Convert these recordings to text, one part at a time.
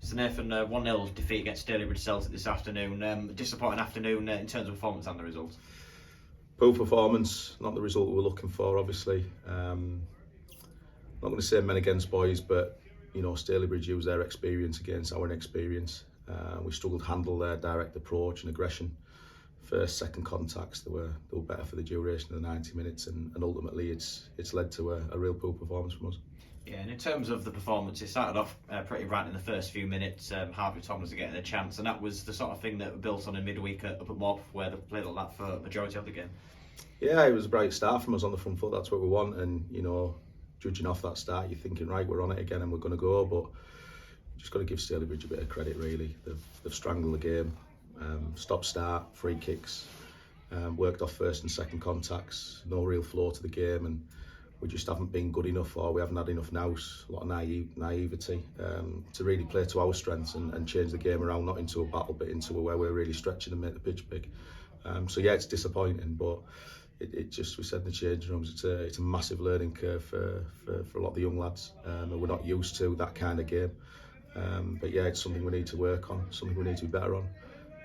So Nathan, 1-0 defeat against Stalybridge Celtic this afternoon. Disappointing afternoon in terms of performance and the result. Poor performance, not the result we were looking for, obviously. Not going to say men against boys, but Stalybridge used their experience against our inexperience. We struggled to handle their direct approach and aggression. First, second contacts, they were better for the duration of the 90 minutes, and ultimately it's led to a real poor performance from us. Yeah, and in terms of the performance, it started off pretty right in the first few minutes. Harvey Thomas getting a chance, and that was the sort of thing that we built on in midweek up at Morpeth, where they played like that for the majority of the game. Yeah, it was a bright start from us on the front foot. That's what we want, and judging off that start, you're thinking, right, we're on it again and we're going to go. But just got to give Stalybridge a bit of credit, really. They've strangled the game. Stop start, free kicks, worked off first and second contacts, no real flow to the game, and we just haven't been good enough, or we haven't had enough nous, a lot of naivety to really play to our strengths and change the game around, not into a battle but into where we're really stretching and make the pitch big. So yeah, it's disappointing, but it just, we said in the changing rooms, it's a massive learning curve for a lot of the young lads, and we're not used to that kind of game. But yeah, it's something we need to work on, something we need to be better on.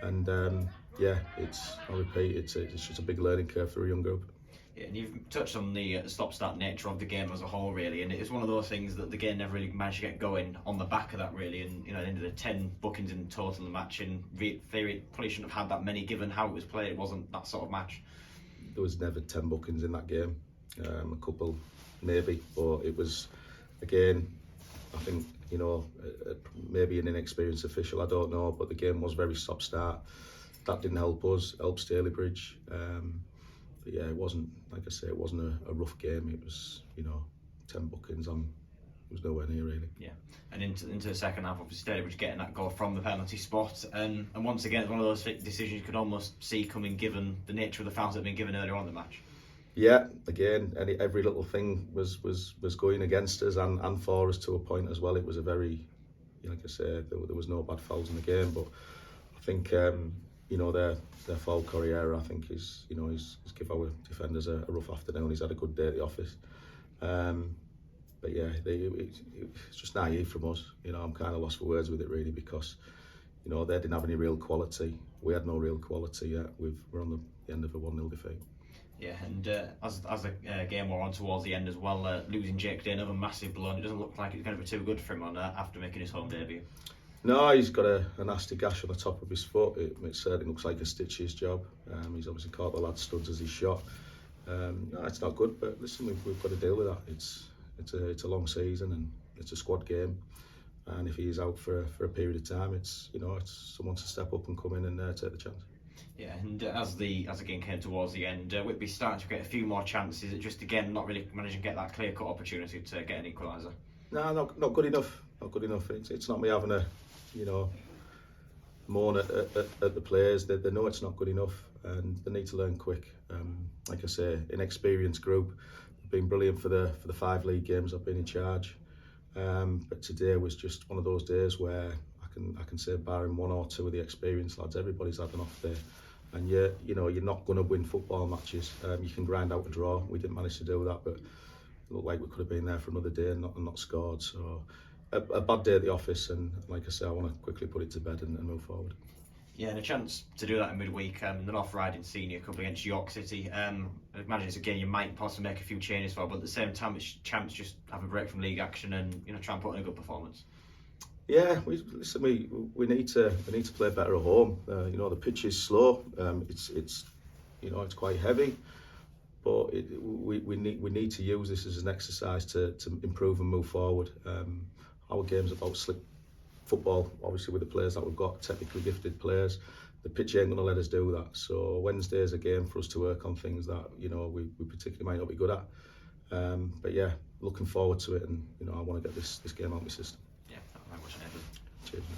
And yeah, I'll repeat, it's just a big learning curve for a young group. Yeah, and you've touched on the stop-start nature of the game as a whole, really, and it was one of those things that the game never really managed to get going on the back of that, really. And at the end of the 10 bookings in total in the match, in theory, probably shouldn't have had that many given how it was played. It wasn't that sort of match. There was never 10 bookings in that game, a couple maybe, but it was, again, I think, maybe an inexperienced official, I don't know, but the game was very stop-start. That didn't help us, helped Stalybridge. But yeah, it wasn't, like I say, it wasn't a rough game. It was, 10 bookings on, it was nowhere near, really. Yeah, and into the second half, obviously Stalybridge getting that goal from the penalty spot, and once again, it's one of those decisions you could almost see coming, given the nature of the fouls that had been given earlier on in the match. Yeah, again, every little thing was going against us and for us to a point as well. It was a very, like I said, there was no bad fouls in the game, but I think their foul Corriere, I think he's give our defenders a rough afternoon. He's had a good day at the office, but yeah, it's just naive from us. I'm kind of lost for words with it, really, because they didn't have any real quality. We had no real quality yet. We're on the end of a 1-0 defeat. Yeah, and as the game wore on towards the end as well, losing Jake Day, another massive blow, and it doesn't look like it's going to be too good for him after making his home debut. No, he's got a nasty gash on the top of his foot. It certainly looks like a stitches job. He's obviously caught the lad's studs as he shot. No, it's not good, but listen, we've got to deal with that. It's a long season and it's a squad game, and if he is out for a period of time, it's someone to step up and come in and take the chance. Yeah, and as the game came towards the end, Whitby starting to get a few more chances. It just, again, not really managing to get that clear-cut opportunity to get an equaliser. No, not good enough. Not good enough. It's not me having a, moan at the players. They know it's not good enough, and they need to learn quick. Like I say, inexperienced group. They've been brilliant for the 5 league games I've been in charge. But today was just one of those days where I can say, barring 1 or 2 of the experienced lads, everybody's had an off day. And you're not going to win football matches. You can grind out a draw. We didn't manage to do that, but it looked like we could have been there for another day and not scored. So a bad day at the office, and like I say, I want to quickly put it to bed and move forward. Yeah, and a chance to do that in midweek. The North Riding Senior Cup against York City. I imagine it's a game you might possibly make a few changes for, but at the same time, it's a chance to just have a break from league action and try and put in a good performance. Yeah, we need to play better at home. The pitch is slow. It's quite heavy, but we need to use this as an exercise to improve and move forward. Our game's about slick football, obviously, with the players that we've got, technically gifted players. The pitch ain't going to let us do that. So Wednesday is a game for us to work on things that we particularly might not be good at. But yeah, looking forward to it, and I want to get this game out of my system. Yeah, very much. Cheers.